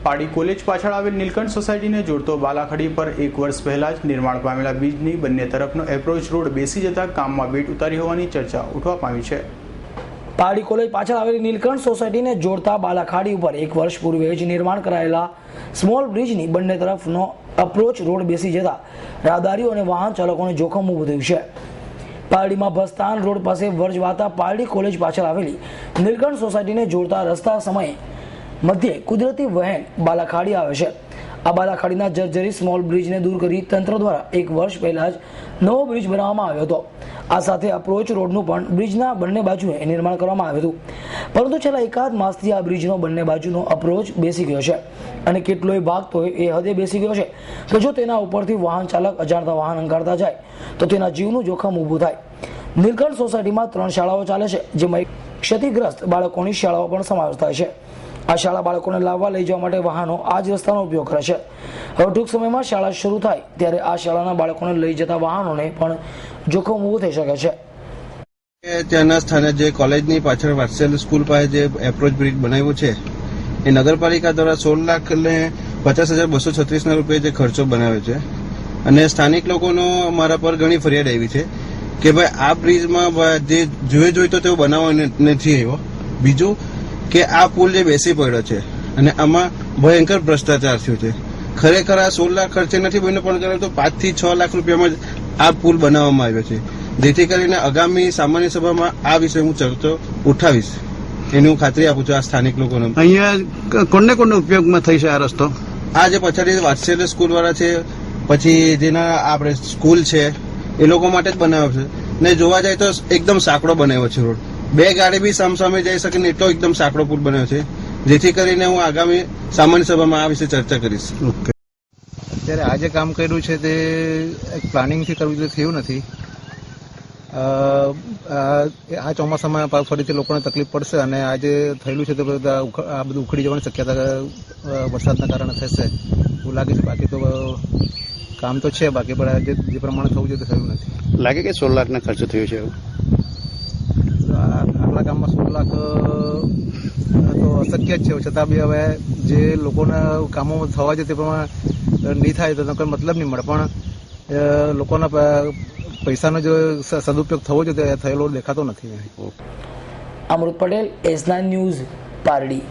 પાડી કોલેજ પાછળ આવેલ નીલકંઠ સોસાયટીને જોડતો બાલાખડી પર 1 વર્ષ પહેલા જ નિર્માણ પામેલા બ્રિજની બંને તરફનો એપ્રોચ રોડ બેસી જતા કામમાં વેટ ઉતારી હોવાની ચર્ચા ઉઠવા પામી છે। પાડી કોલેજ પાછળ આવેલી નીલકંઠ સોસાયટીને જોડતા બાલાખાડી ઉપર 1 વર્ષ પૂર્વે જ નિર્માણ કરાયેલા સ્મોલ બ્રિજની બંને તરફનો અપ્રોચ રોડ બેસી જતા રાહદારીઓ અને વાહન ચાલકોને જોખમ ઊભું થયું છે। પારડીમાં ભસ્તાન રોડ પાસે વર્જવાતા પારડી કોલેજ પાછળ આવેલી નીલકંઠ સોસાયટીને જોડતા રસ્તા સમયે મધ્યે કુદરતી વહેણ બાલાખાડી આવે છે। આ બાલાખાડીના જર્જરી સ્મોલ બ્રિજને દૂર કરી તંત્ર દ્વારા 1 વર્ષ પહેલા જ નવો બ્રિજ બનાવવામાં આવ્યો હતો। આ સાથે અપ્રોચ રોડનું પણ બ્રિજના બંને બાજુએ નિર્માણ કરવામાં આવ્યું હતું, પરંતુ છેલ્લા એકાદ માસથી આ બ્રિજનો બંને બાજુનો અપ્રોચ બેસી ગયો છે અને કેટલોય ભાગ તો એ હદે બેસી ગયો છે કે જો તેના ઉપરથી વાહન ચાલક અજાણતા વાહન અંકારતા જાય તો તેના જીવનું જોખમ ઊભું થાય। નીલકંઠ સોસાયટીમાં 3 શાળાઓ ચાલે છે, જેમાં ક્ષતિગ્રસ્ત બાળકોની શાળાઓ પણ સમાવેશ થાય છે। આ શાળા બાળકોને લાવવા લઈ જવા માટે વાહનો આ જ રસ્તાનો ઉપયોગ કરે છે। હવે ટૂંક સમયમાં શાળા શરૂ થાય ત્યારે આ શાળાના બાળકોને લઈ જતા વાહનોને પણ જોખમ ઊભું થઈ શકે છે। ત્યાંના સ્થાને જે કોલેજની પાછળ વાત્સલ્ય સ્કૂલ પાસે જે એપ્રોચ બ્રિજ બનાવ્યો છે એ નગરપાલિકા દ્વારા 16,50,236 રૂપિયા જે ખર્ચો બનાવ્યો છે અને સ્થાનિક લોકોનો અમારા પર ઘણી ફરિયાદ આવી છે કે ભાઈ આ બ્રિજમાં જે જોઈ તો તેઓ બનાવવા નથી આવ્યો। બીજું કે આ પુલ જે બેસી પડ્યો છે અને આમાં ભયંકર ભ્રષ્ટાચાર થયો છે। ખરેખર આ 16 લાખ ખર્ચે નથી બન્યો, પણ તો 5 થી 6 લાખ રૂપિયામાં જ આ પુલ બનાવવામાં આવ્યો છે, જેથી કરીને આગામી સામાન્ય સભામાં આ વિશે હું ચર્ચો ઉઠાવીશ એની હું ખાતરી આપું છું આ સ્થાનિક લોકોને। અહીંયા કોને ઉપયોગમાં થઈ છે આ રસ્તો? આ જે પછાડી વાત્સલ્ય સ્કૂલ વાળા છે, પછી જેના આપણે સ્કૂલ છે એ લોકો માટે જ બનાવ્યો છે ને જોવા જાય તો એકદમ સાંકડો બનાવ્યો છે રોડ, 2 ગાડી બી સામસામે જઈ શકે ને એટલો એકદમ સાંકડો પુલ બનાવ્યો છે, જેથી કરીને હું આગામી સામાન્ય સભામાં આ વિશે ચર્ચા કરીશ। અત્યારે આ જે કામ કર્યું છે તે એક પ્લાનિંગથી કરવું થયું નથી। આ ચોમાસામાં ફરીથી લોકોને તકલીફ પડશે અને આ જે થયેલું છે તે આ બધું ઉખડી જવાની શક્યતા વરસાદના કારણે થશે એવું લાગે છે। બાકી તો કામ તો છે, બાકી પણ જે પ્રમાણે થવું જોઈએ તે થયું નથી। લાગે કે 16 લાખના ખર્ચો થયો છે? આટલા કામમાં 16 લાખ તો અશક્ય જ છે, છતાં બી હવે જે લોકોના કામો થવા છે તે પ્રમાણે નહીં થાય તો કોઈ મતલબ નહીં મળે, પણ લોકોના પૈસાનો જો સદુપયોગ થવો જોઈએ તે થયેલો દેખાતો નથી। અમૃત પટેલ, S9 ન્યૂઝ, પારડી।